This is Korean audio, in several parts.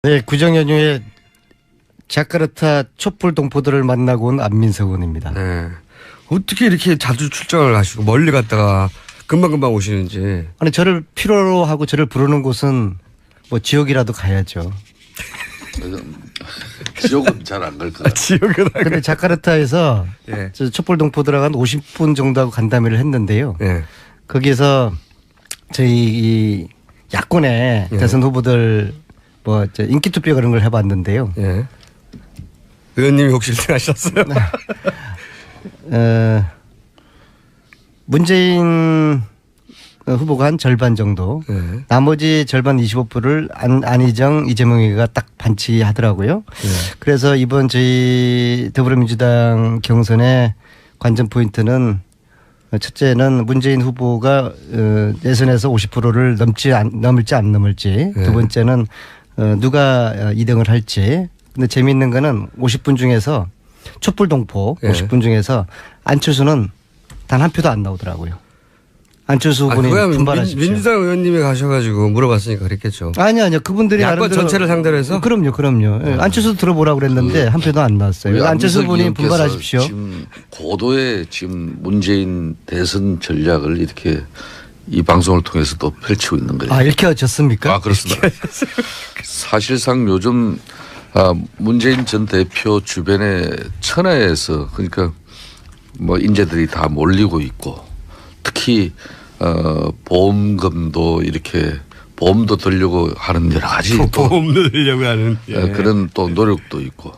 네, 구정 연휴에 자카르타 촛불 동포들을 만나고 온 안민석 의원입니다. 네. 어떻게 이렇게 자주 출장을 하시고 멀리 갔다가 금방금방 오시는지. 아니 저를 필요로 하고 저를 부르는 곳은 뭐 지옥이라도 가야죠. 지옥은 잘 안 갈 거야. 지역은 근데 자카르타에서 예. 저 촛불 동포들하고 한 50분 정도 하고 간담회를 했는데요. 예. 거기에서 저희 이 야권의 대선 후보들 뭐 인기 투표 그런 걸 해봤는데요. 예. 의원님이 혹시 1등 하셨어요? 문재인 후보가 한 절반 정도, 네. 나머지 절반 25%를 안희정, 이재명이가 딱 반치하더라고요. 네. 그래서 이번 저희 더불어민주당 경선의 관전 포인트는 첫째는 문재인 후보가 예선에서 50%를 넘을지 안 넘을지, 네. 두 번째는 누가 2등을 할지. 근데 재미있는 거는 50분 중에서 촛불 동포 네. 50분 중에서 안철수는 단 한 표도 안 나오더라고요. 안철수 후보님 분발하십시오. 민주당 의원님이 가셔가지고 물어봤으니까 그랬겠죠. 아니요. 그분들이 야권 나름대로 전체를 상대로 해서? 그럼요. 예, 안철수 들어보라고 그랬는데 한 표도 안 나왔어요. 안철수 후보님 분발하십시오. 지금 고도의 지금 문재인 대선 전략을 이렇게 이 방송을 통해서도 펼치고 있는 거예요. 아, 읽혀졌습니까? 아, 그렇습니다. 사실상 요즘 문재인 전 대표 주변에 천하에서 그러니까 뭐 인재들이 다 몰리고 있고 특히 보험금도 이렇게 보험도 들려고 하는 여러 가지 보험도 들려고 하는 그런 또 노력도 있고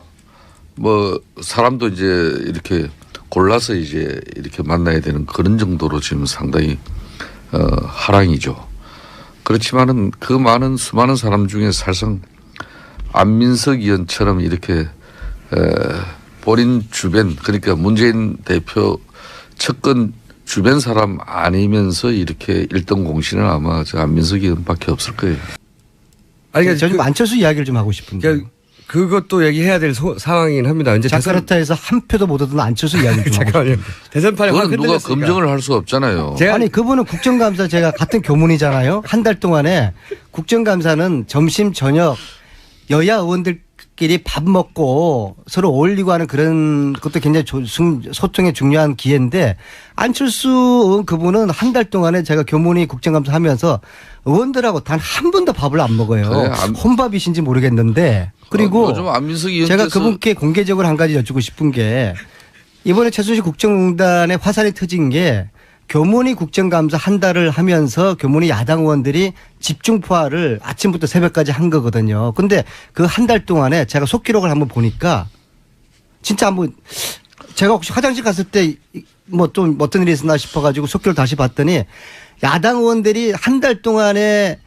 뭐 사람도 이제 이렇게 골라서 이제 이렇게 만나야 되는 그런 정도로 지금 상당히 하랑이죠. 그렇지만은 그 많은 수많은 사람 중에 사실상 안민석 의원처럼 이렇게 본인 주변 그러니까 문재인 대표 측근 주변 사람 아니면서 이렇게 1등 공신은 아마 저 안민석 의원밖에 없을 거예요. 아니, 그러니까 저좀 안철수 이야기를 좀 하고 싶은데. 그러니까 그것도 얘기해야 될 상황이긴 합니다. 이제 자카르타에서 한 표도 못 얻은 안철수 이야기를 좀 하고 잠깐만요. 대선판에 확 그건 누가 흔들렸으니까. 검증을 할 수가 없잖아요. 아니 그분은 국정감사 제가 같은 교문이잖아요. 한 달 동안에 국정감사는 점심 저녁 여야 의원들끼리 밥 먹고 서로 어울리고 하는 그런 것도 굉장히 소통에 중요한 기회인데 안철수 의원 그분은 한 달 동안에 제가 교문이 국정감사 하면서 의원들하고 단 한 번도 밥을 안 먹어요. 그래, 혼밥이신지 모르겠는데 그리고 요즘 안민석 의원께서 제가 그분께 공개적으로 한 가지 여쭙고 싶은 게 이번에 최순실 국정농단의 화살이 터진 게 교문위 국정감사 한 달을 하면서 교문위 야당 의원들이 집중포화를 아침부터 새벽까지 한 거거든요. 근데 그 한 달 동안에 제가 속기록을 한번 보니까 진짜 한번 제가 혹시 화장실 갔을 때 뭐 좀 어떤 일이 있었나 싶어가지고 속기록 다시 봤더니 야당 의원들이 한 달 동안에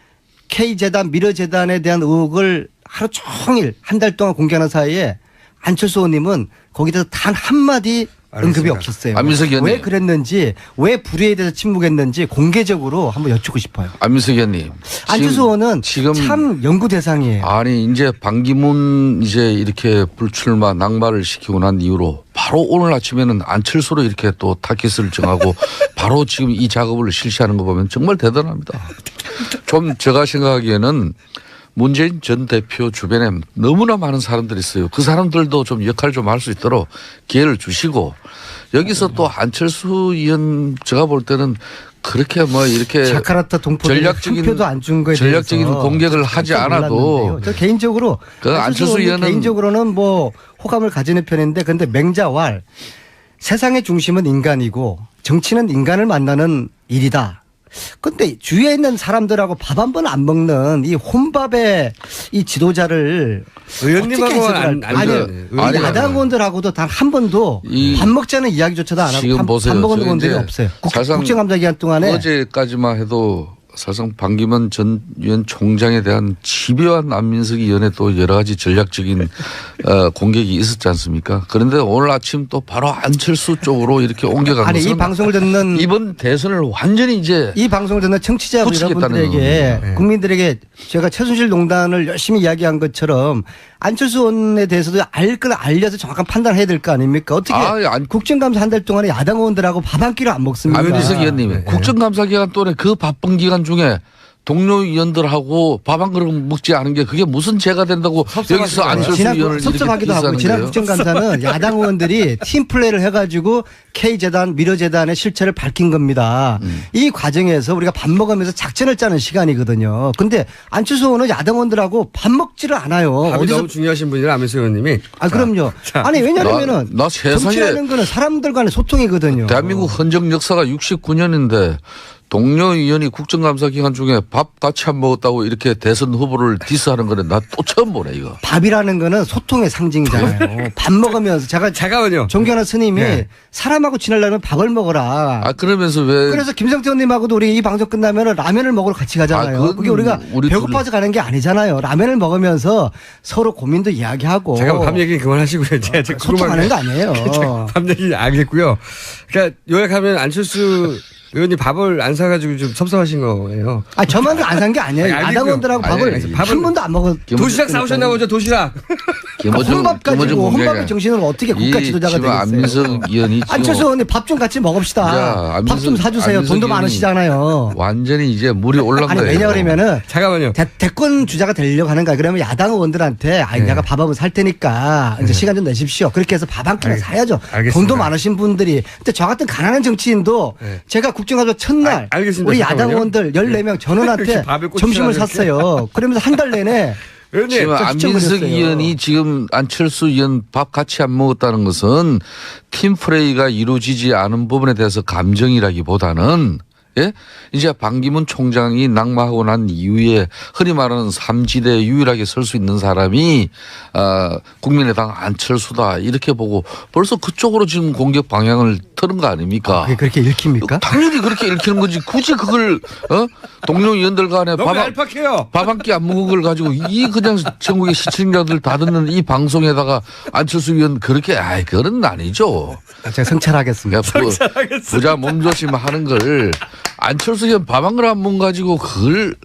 K재단, 미러재단에 대한 의혹을 하루 종일 한 달 동안 공개하는 사이에 안철수 의원님은 거기서 단 한마디 언급이 없었어요. 안민석 의원님. 왜 그랬는지, 왜 불의에 대해서 침묵했는지 공개적으로 한번 여쭙고 싶어요. 안민석 의원님. 안철수 의원은 지금 참 연구 대상이에요. 아니 이제 반기문 이제 이렇게 불출마 낙마를 시키고 난 이후로 바로 오늘 아침에는 안철수로 이렇게 또 타깃을 정하고 바로 지금 이 작업을 실시하는 거 보면 정말 대단합니다. 좀 제가 생각하기에는 문재인 전 대표 주변에 너무나 많은 사람들이 있어요. 그 사람들도 좀 역할을 좀 할 수 있도록 기회를 주시고 여기서 또 안철수 의원 제가 볼 때는 그렇게 뭐 이렇게 자카르타 동포들이 한 표도 안 준 거에 전략적인 대해서 공격을 하지 않아도 몰랐는데요. 저 개인적으로 그 안철수 의원은 개인적으로는 뭐 호감을 가지는 편인데 근데 맹자왈 세상의 중심은 인간이고 정치는 인간을 만나는 일이다. 근데 주위에 있는 사람들하고 밥 한 번 안 먹는 이 혼밥의 이 지도자를 의원님하고는 아니 야당 의원들하고도 단 한 번도 밥 먹자는 이야기조차도 안 하고 밥 먹은 의원들이 없어요. 국정감사 기간 동안에 어제까지만 해도 사실상 반기문 전 위원 총장에 대한 집요한 안민석 의원의 또 여러 가지 전략적인 공격이 있었지 않습니까? 그런데 오늘 아침 또 바로 안철수 쪽으로 이렇게 옮겨간 아니 것은 이 방송을 듣는 이번 대선을 완전히 이제 이 방송을 듣는 청취자 여러분들에게 국민들에게 제가 최순실 농단을 열심히 이야기한 것처럼 안철수 의원에 대해서도 알 걸 알려서 정확한 판단을 해야 될 거 아닙니까? 어떻게 국정감사 한 달 동안에 야당 의원들하고 밥 한 끼를 안 먹습니까? 안민석 의원님 국정감사 기간 동안에 그 바쁜 기간 중에 동료 의원들하고 밥 한 그릇 먹지 않은 게 그게 무슨 죄가 된다고 여기서 안철수 의원을 섭섭하기도 이렇게 하고 지난 거예요? 국정감사는 야당 의원들이 팀 플레이를 해가지고 K재단 미래재단의 실체를 밝힌 겁니다. 이 과정에서 우리가 밥 먹으면서 작전을 짜는 시간이거든요. 근데 안철수 의원은 야당 의원들하고 밥 먹지를 않아요. 밥이 너무 중요하신 분이라 안민석 의원님이. 아 그럼요. 자. 아니 왜냐하면은 나 세상에 정치라는 거는 사람들 간의 소통이거든요. 대한민국 헌정 역사가 69년인데 동료 의원이 국정감사 기간 중에 밥 같이 안 먹었다고 이렇게 대선 후보를 디스하는 거는 나 또 처음 보네 이거. 밥이라는 거는 소통의 상징이잖아요. 밥 먹으면서 제가 잠깐만요. 존경하는 스님이 네. 사람하고 지내려면 밥을 먹어라. 아 그러면서 왜 그래서 김성태 의원님하고도 우리 이 방송 끝나면 라면을 먹으러 같이 가잖아요. 그건 그게 우리가 우리 배고파서 가는 게 아니잖아요. 라면을 먹으면서 서로 고민도 이야기하고. 잠깐만 밥 얘기 그만하시고요. 제가 소통하는 거 아니에요. 밥 얘기 알겠고요. 그러니까 요약하면 안철수 의원이 밥을 안 사가지고 좀 섭섭하신 거예요. 아 저만 안 산 게 아니에요. 아니, 알겠고요. 야당 의원들하고 아니, 밥을 아니, 한 번도 안 먹었. 도시락 사오셨나 보죠, 도시락. 혼밥 가지고 혼밥의 정신을 어떻게 국가 지도자가 지금 되겠어요. 안민석 의원이 지금 안철수 의원님 밥 좀 같이 먹읍시다. 야, 밥 좀 사주세요. 안민석 돈도 의원이 많으시잖아요. 완전히 이제 물이 올라간 아니 거예요. 왜냐 그러면은 잠깐만요. 대권 주자가 되려고 하는 거야. 그러면 야당 의원들한테 아 내가 밥 한 번 살 테니까 이제 시간 좀 내십시오. 그렇게 해서 밥 한 끼는 사야죠. 알겠습니다. 돈도 많으신 분들이. 근데 저 같은 가난한 정치인도 제가 국정감사 첫날 알겠습니다. 우리 야당 잠깐만요. 의원들 14명 전원한테 이렇게 밥에 꽂히지 점심을 않을게. 샀어요. 그러면서 한 달 내내 의원님, 지금 저 안민석 시청을 의원이 지금 안철수 의원 밥 같이 안 먹었다는 것은 팀 플레이가 이루어지지 않은 부분에 대해서 감정이라기보다는 예? 이제 반기문 총장이 낙마하고 난 이후에 흔히 말하는 삼지대에 유일하게 설 수 있는 사람이 국민의당 안철수다 이렇게 보고 벌써 그쪽으로 지금 공격 방향을 틀은 거 아닙니까? 그게 그렇게 읽힙니까? 당연히 그렇게 읽히는 거지. 굳이 그걸 동료 의원들 간에 너무 얄팍해요. 밥 한 끼 안 먹은 걸 가지고 이 그냥 전국의 시청자들 다 듣는 이 방송에다가 안철수 의원 그렇게 아이 그건 아니죠. 제가 성찰하겠습니다. 부자 몸조심 하는 걸 안철수 의원 밥 한 그릇 안 먹은 가지고 그걸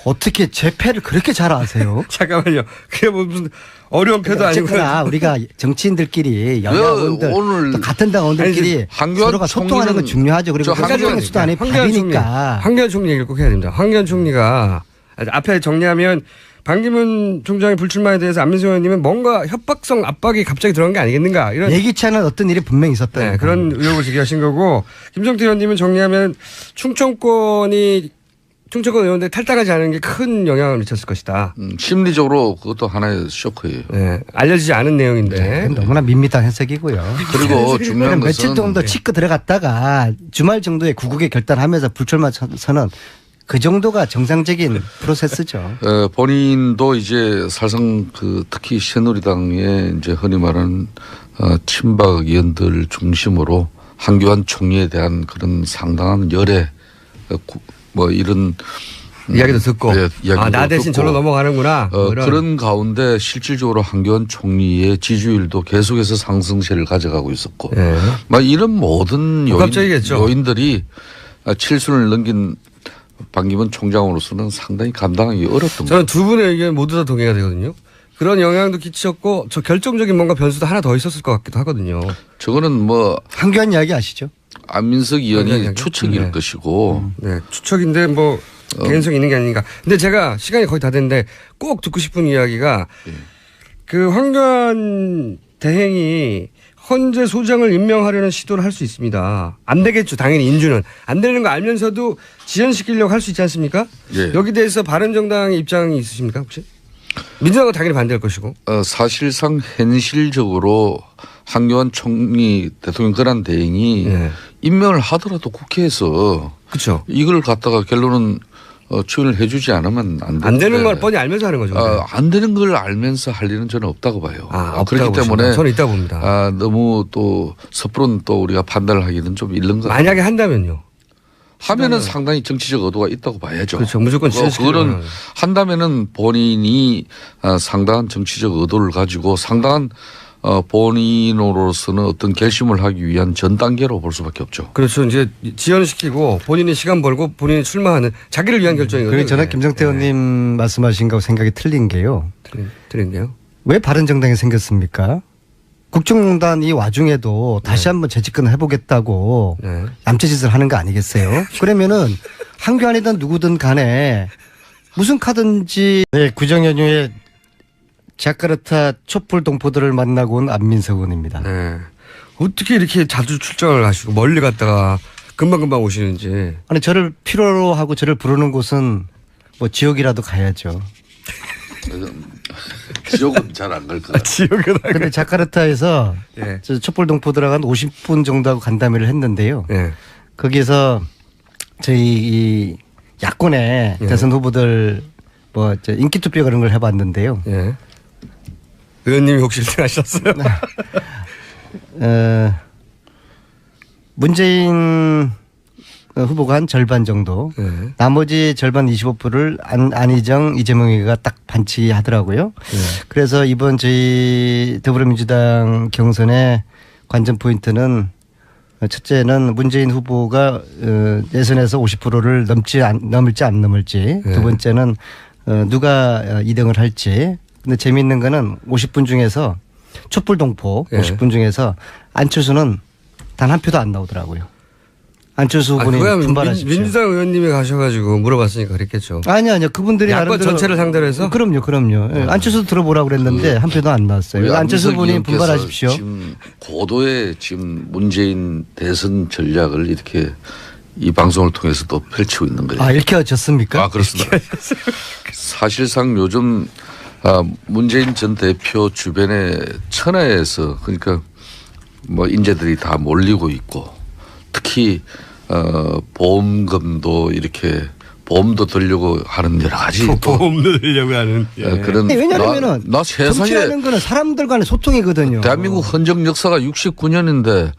어떻게 제 패를 그렇게 잘 아세요? 잠깐만요. 그게 무슨 어려운 표도 아니고. 어쨌거나 우리가 정치인들끼리 여야원들 오늘 또 같은 당 의원들끼리 한교안 서로가 소통하는 건 총리는 중요하죠. 그리고 저 소통의 수도 아니 밥이니까. 황교안 총리 얘기를 꼭 해야 됩니다. 황교안 총리가 앞에 정리하면 반기문 총장의 불출마에 대해서 안민석 의원님은 뭔가 협박성 압박이 갑자기 들어간 게 아니겠는가 이런 예기치 않은 어떤 일이 분명히 있었다. 네, 그런 의혹을 제기하신 거고 김성태 의원님은 정리하면 충청권 의원들 탈당하지 않은 게 큰 영향을 미쳤을 것이다. 심리적으로 그것도 하나의 쇼크예요. 네, 알려지지 않은 내용인데. 너무나 밋밋한 해석이고요. 그리고 중요한 며칠 것은 정도 치고 들어갔다가 주말 정도에 구국에 결단하면서 불출마 선언 그 정도가 정상적인 프로세스죠. 본인도 이제 사실상 특히 새누리당의 이제 흔히 말하는 친박 의원들 중심으로 한교안 총리에 대한 그런 상당한 열애 뭐 이런 이야기도 듣고 이야기도 나 대신 듣고 저로 넘어가는구나. 그런 가운데 실질적으로 한교안 총리의 지지율도 계속해서 상승세를 가져가고 있었고 네. 막 이런 모든 요인들이 칠순을 넘긴 반기문 총장으로서는 상당히 감당하기 어렵던 거예요. 저는 두 분의 의견 모두 다 동의가 되거든요. 그런 영향도 끼쳤고 저 결정적인 뭔가 변수도 하나 더 있었을 것 같기도 하거든요. 저거는 뭐 한교안 이야기 아시죠? 안민석 의원이 추측일 것이고. 네, 추측인데 뭐 개연성이 있는 게 아닌가. 근데 제가 시간이 거의 다 됐는데 꼭 듣고 싶은 이야기가 그 황교안 대행이 헌재 소장을 임명하려는 시도를 할 수 있습니다. 안 되겠죠. 당연히 인주는. 안 되는 거 알면서도 지연시키려고 할 수 있지 않습니까? 예. 여기 대해서 바른정당의 입장이 있으십니까 혹시? 민주당은 당연히 반대할 것이고. 사실상 현실적으로 한교안 총리 대통령 권한 대행이 임명을 하더라도 국회에서 그렇죠. 이걸 갖다가 결론은 추인을 해주지 않으면 안 되는데. 안 되는 걸 뻔히 알면서 하는 거죠. 안 되는 걸 알면서 할 일은 저는 없다고 봐요. 그렇기 때문에 저는 있다고 봅니다. 너무 또 섣부른 또 우리가 판단을 하기는 좀 이른 것 같아요. 만약에 한다면요. 하면은 상당히 정치적 의도가 있다고 봐야죠. 그렇죠. 무조건 그거는 한다면은 본인이 상당한 정치적 의도를 가지고 상당한 본인으로서는 어떤 결심을 하기 위한 전 단계로 볼 수밖에 없죠. 그렇죠. 이제 지연시키고 본인이 시간 벌고 본인이 출마하는 자기를 위한 결정이거든요. 그리고 저는 김성태 의원님 말씀하신 거하고 생각이 틀린 게요. 틀린 게요. 왜 바른정당이 생겼습니까? 국정농단 이 와중에도 다시 한번 재집권을 해보겠다고 네. 얌체짓을 하는 거 아니겠어요? 그러면은 한교안이든 누구든 간에 무슨 카든지 구정연휴에 자카르타 촛불 동포들을 만나고 온 안민석 의원입니다. 네. 어떻게 이렇게 자주 출장을 하시고 멀리 갔다가 금방금방 오시는지. 아니 저를 필요로 하고 저를 부르는 곳은 뭐 지옥이라도 가야죠. 지옥은 잘 안 갈 것 같아요. 지역은 근데 자카르타에서 예. 저 촛불 동포들하고 한 50분 정도 하고 간담회를 했는데요. 예. 거기서 저희 이 야권의 예. 대선 후보들 뭐 인기 투표 그런 걸 해봤는데요. 예. 의원님이 혹시 1등 하셨어요? 문재인 후보가 한 절반 정도, 예. 나머지 절반 25%를 안희정, 이재명이가 딱 반치하더라고요. 예. 그래서 이번 저희 더불어민주당 경선의 관전 포인트는 첫째는 문재인 후보가 예선에서 50%를 넘을지 안 넘을지, 예. 두 번째는 누가 2등을 할지. 근데 재미있는 거는 50분 중에서 촛불 동포 예. 50분 중에서 안철수는 단 한 표도 안 나오더라고요. 안철수 후보는 분발하십시오. 민주당 의원님이 가셔가지고 물어봤으니까 그랬겠죠. 아니요. 그분들이 야권 나름대로 전체를 상대로 해서? 그럼요. 예. 안철수도 들어보라고 그랬는데 한 표도 안 나왔어요. 우리 안철수 안민석 후보님 의원께서 분발하십시오. 지금 고도의 지금 문재인 대선 전략을 이렇게 이 방송을 통해서 또 펼치고 있는 거예요. 아, 읽혀졌습니까? 아, 그렇습니다. 사실상 요즘 문재인 전 대표 주변에 천하에서 그러니까 뭐 인재들이 다 몰리고 있고 특히 보험금도 이렇게 보험도 들려고 하는 여러 가지 보험도 들려고 하는 그런 왜냐하면은 나 세상에 정치라는 거는 사람들 간의 소통이거든요. 대한민국 헌정 역사가 69년인데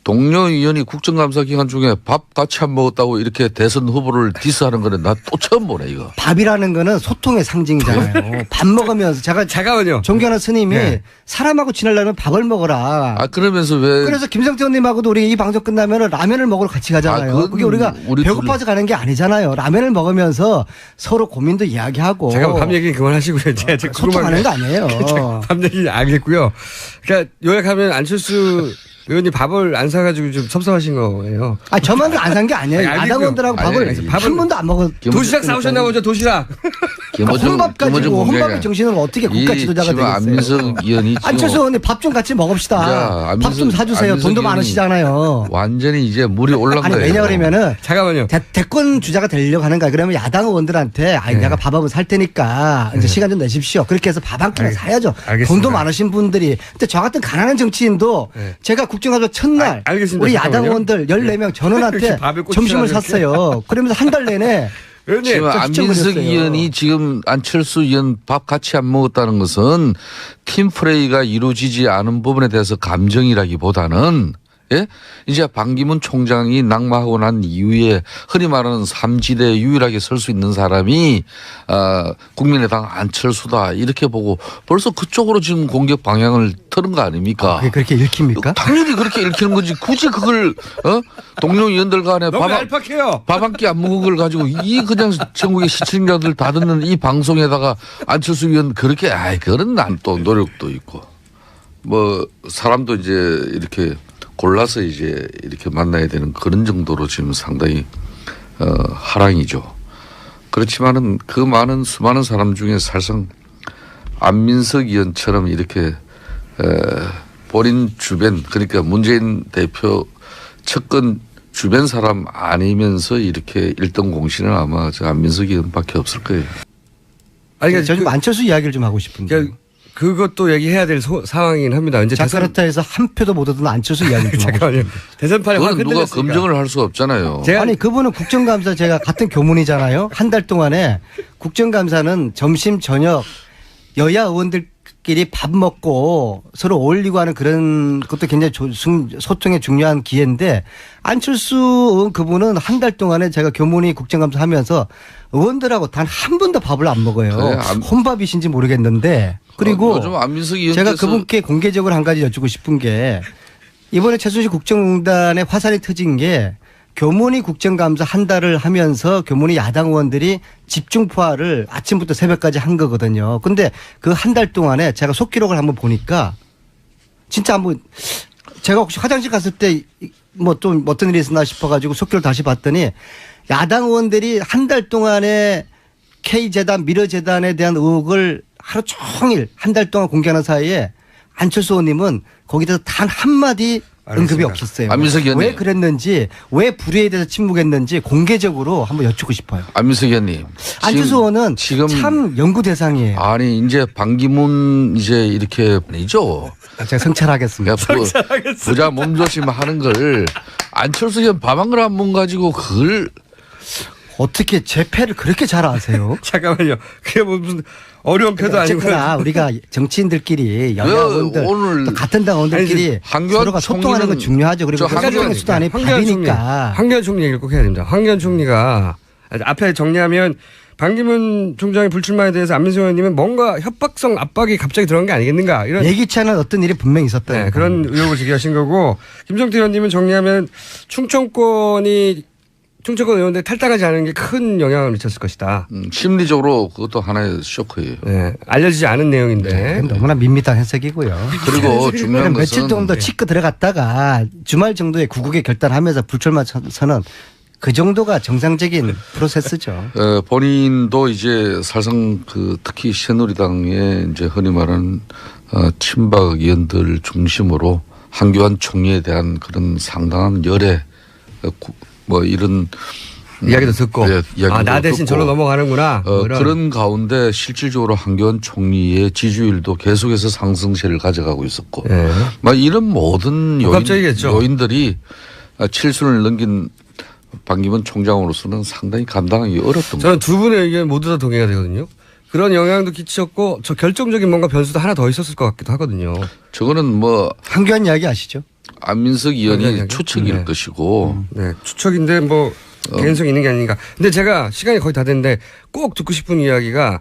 동료 의원이 국정감사 기간 중에 밥 같이 안 먹었다고 이렇게 대선 후보를 디스하는 거는 나 또 처음 보네 이거. 밥이라는 거는 소통의 상징이잖아요. 밥 먹으면서 잠깐만요. 존경하는 스님이 네. 사람하고 지내려면 밥을 먹어라. 아 그러면서 왜? 그래서 김성태 의원님하고도 우리 이 방송 끝나면 라면을 먹으러 같이 가잖아요. 그건 그게 우리가 우리 배고파서 가는 게 아니잖아요. 라면을 먹으면서 서로 고민도 이야기하고. 잠깐만 밥 얘기 그만하시고요. 제가 소통하는 거 아니에요. 밥 얘기 알겠고요. 그러니까 요약하면 안철수 의원님 밥을 안 사가지고 좀 섭섭하신 거예요. 아 저만 안 산 게 아니에요. 알겠고요. 야당원들하고 밥을 아니, 한 번도 안 먹었. 도시락 사오셨나 보죠. 도시락. 혼밥 가지고 혼밥의 정신을 어떻게 국가 지도자가 지금 되겠어요. 안민석 의원이 안철수 의원님 밥 좀 같이 먹읍시다. 야, 밥 좀 사주세요. 안민석 돈도 의원이 많으시잖아요. 완전히 이제 물이 올라간 아니 거예요. 왜냐하면은 잠깐만요. 대권 주자가 되려고 하는 거야. 그러면 야당 의원들한테 아니 내가 밥 한번 살 테니까 이제 시간 좀 내십시오. 그렇게 해서 밥 한 끼는 사야죠. 알겠습니다. 돈도 많으신 분들이. 근데 저 같은 가난한 정치인도 제가 국정감사 첫날 알겠습니다. 우리 잠깐만요. 야당 의원들 14명 전원한테 이렇게 밥에 꽂히지 점심을 않을게. 샀어요. 그러면서 한 달 내내 의원님. 지금 저 안민석 시청을 의원이 지금 안철수 의원 밥 같이 안 먹었다는 것은 팀 플레이가 이루어지지 않은 부분에 대해서 감정이라기보다는 예? 이제 반기문 총장이 낙마하고 난 이후에 흔히 말하는 삼지대에 유일하게 설 수 있는 사람이 국민의당 안철수다 이렇게 보고 벌써 그쪽으로 지금 공격 방향을 틀은 거 아닙니까? 그게 그렇게 읽힙니까? 당연히 그렇게 읽히는 거지. 굳이 그걸 동료 의원들 간에 너무 얄팍해요. 밥 한 끼 안 먹은 걸 가지고 이 그냥 전국의 시청자들 다 듣는 이 방송에다가 안철수 의원 그렇게 그런 난 또 노력도 있고 뭐 사람도 이제 이렇게 골라서 이제 이렇게 만나야 되는 그런 정도로 지금 상당히 하랑이죠. 그렇지만은 그 많은 수많은 사람 중에 사실상 안민석 의원처럼 이렇게 본인 주변 그러니까 문재인 대표 측근 주변 사람 아니면서 이렇게 1등 공신은 아마 저 안민석 의원밖에 없을 거예요. 아니, 그러니까 저는 안철수 이야기를 좀 하고 싶은데. 그러니까 그것도 얘기해야 될 상황이긴 합니다. 이제 자카르타에서 한 표도 못 얻은 안철수 이야기를 좀 하고 잠깐만요. 대선판에 확 그건 누가 흔들렸으니까. 검증을 할 수가 없잖아요. 아니 그분은 국정감사 제가 같은 교문이잖아요. 한 달 동안에 국정감사는 점심 저녁 여야 의원들끼리 밥 먹고 서로 어울리고 하는 그런 것도 굉장히 소통에 중요한 기회인데 안철수 의원 그분은 한 달 동안에 제가 교문이 국정감사 하면서 의원들하고 단 한 번도 밥을 안 먹어요. 그래, 혼밥이신지 모르겠는데 그리고 요즘 안민석 의원께서 제가 그분께 공개적으로 한 가지 여쭙고 싶은 게 이번에 최순실 국정농단의 화살이 터진 게 교문이 국정감사 한 달을 하면서 교문이 야당 의원들이 집중포화를 아침부터 새벽까지 한 거거든요. 근데 그 한 달 동안에 제가 속기록을 한번 보니까 진짜 한번 제가 혹시 화장실 갔을 때 뭐 좀 어떤 일이 있었나 싶어가지고 속기를 다시 봤더니 야당 의원들이 한 달 동안에 K재단, 미러재단에 대한 의혹을 하루 종일 한 달 동안 공개하는 사이에 안철수 의원님은 거기에 대해서 단 한마디 언급이 없었어요. 안민석 의원님. 왜 그랬는지, 왜 불의에 대해서 침묵했는지 공개적으로 한번 여쭙고 싶어요. 안민석 의원님. 안철수 의원은 지금 참 연구 대상이에요. 아니 이제 반기문 이제 이렇게 아니죠. 제가 성찰하겠습니다. 부자 몸조심 하는 걸 안철수 의원 밤한글 한문 가지고 그걸 어떻게 제 패를 그렇게 잘 아세요? 잠깐만요. 그게 뭐 무슨 어려운 표도 아니고. 어쨌거나 우리가 정치인들끼리 여야의원들 오늘 또 같은 당 의원들끼리 한교안 서로가 소통하는 건 총리는 중요하죠. 그리고 저 한교안 정치의 수도 아닌 밥이니까. 황교안 총리 얘기를 꼭 해야 됩니다. 황교안 총리가 앞에 정리하면 반기문 총장의 불출마에 대해서 안민석 의원님은 뭔가 협박성 압박이 갑자기 들어간 게 아니겠는가 이런 예기치 않은 어떤 일이 분명히 있었다. 네, 그런 의혹을 제기하신 거고 김성태 의원님은 정리하면 충청권 의원들 탈당하지 않은 게 큰 영향을 미쳤을 것이다. 심리적으로 그것도 하나의 쇼크예요. 네, 알려지지 않은 내용인데. 너무나 밋밋한 해석이고요. 그리고 중요한 며칠 것은 정도 치고 들어갔다가 주말 정도에 구국에 결단하면서 불출마 선언 그 정도가 정상적인 프로세스죠. 본인도 이제 사실상 그 특히 새누리당의 이제 흔히 말하는 친박 의원들 중심으로 한교안 총리에 대한 그런 상당한 열애 뭐 이런 이야기도 듣고 이야기도 나 대신 듣고 저로 넘어가는구나. 뭐 이런. 그런 가운데 실질적으로 한교안 총리의 지지율도 계속해서 상승세를 가져가고 있었고 네. 막 이런 모든 요인들이 칠순을 넘긴 반기문 총장으로서는 상당히 감당하기 어렵던 저는 두 분의 의견 모두 다 동의가 되거든요. 그런 영향도 끼쳤고 저 결정적인 뭔가 변수도 하나 더 있었을 것 같기도 하거든요. 저거는 뭐 한교안 이야기 아시죠? 안민석 의원이 추측일 것이고. 네, 추측인데 뭐 개연성이 있는 게 아닌가. 근데 제가 시간이 거의 다 됐는데 꼭 듣고 싶은 이야기가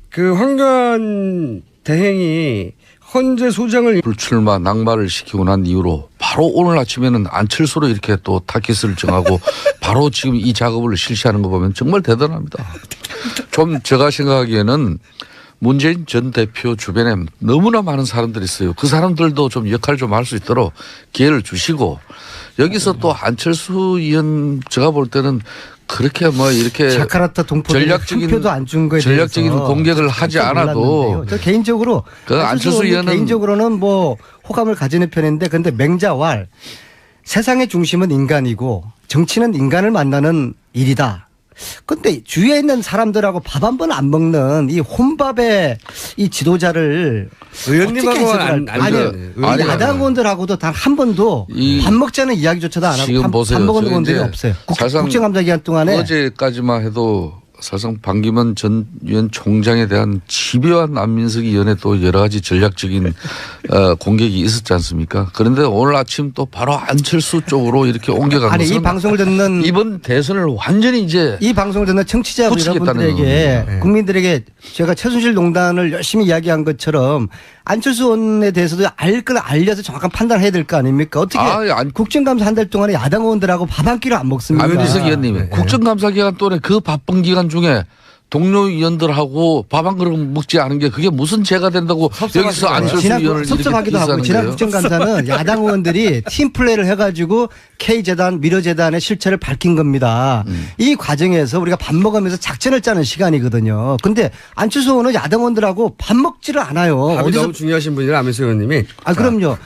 그 황교안 대행이 헌재 소장을 불출마 낙마를 시키고 난 이후로 바로 오늘 아침에는 안철수로 이렇게 또 타깃을 정하고 바로 지금 이 작업을 실시하는 거 보면 정말 대단합니다. 좀 제가 생각하기에는 문재인 전 대표 주변에 너무나 많은 사람들이 있어요. 그 사람들도 좀 역할을 좀 할 수 있도록 기회를 주시고 여기서 또 안철수 의원 제가 볼 때는 그렇게 뭐 이렇게 자카르타 동포들이 한 표도 안 준 거에 전략적인 대해서 공격을 하지 않아도 저 개인적으로 그 안철수 의원은 개인적으로는 뭐 호감을 가지는 편인데 근데 맹자왈 세상의 중심은 인간이고 정치는 인간을 만나는 일이다. 근데 주위에 있는 사람들하고 밥 한 번 안 먹는 이 혼밥의 이 지도자를 의원님하고는 아니 야당 의원들하고도 단 한 번도 밥 먹자는 이야기조차도 안 하고 밥 먹은 의원들이 없어요. 국정감사 기간 동안에 어제까지만 해도 사실상 반기문 전 위원 총장에 대한 집요한 안민석 의원의 또 여러 가지 전략적인 공격이 있었지 않습니까? 그런데 오늘 아침 또 바로 안철수 쪽으로 이렇게 옮겨간 아니 것은 이 방송을 듣는 이번 대선을 완전히 이제 이 방송을 듣는 청취자 여러분들에게 국민들에게 제가 최순실 농단을 열심히 이야기한 것처럼 안철수 의원에 대해서도 알 걸 알려서 정확한 판단을 해야 될 거 아닙니까? 어떻게 국정감사 한 달 동안에 야당 의원들하고 밥 한 끼를 안 먹습니까? 안민석 의원님 국정감사 기간 동안에 그 바쁜 기간 중에 동료 의원들하고 밥 한 그릇 먹지 않은 게 그게 무슨 죄가 된다고 여기서 안철수 의원을 섭섭하기도 하고 지난 국정감사는 야당 의원들이 팀플레이를 해가지고 K재단, 미러재단의 실체를 밝힌 겁니다. 이 과정에서 우리가 밥 먹으면서 작전을 짜는 시간이거든요. 근데 안철수 의원은 야당 의원들하고 밥 먹지를 않아요. 밥이 너무 중요하신 분이라 안민석 의원님이. 그럼요.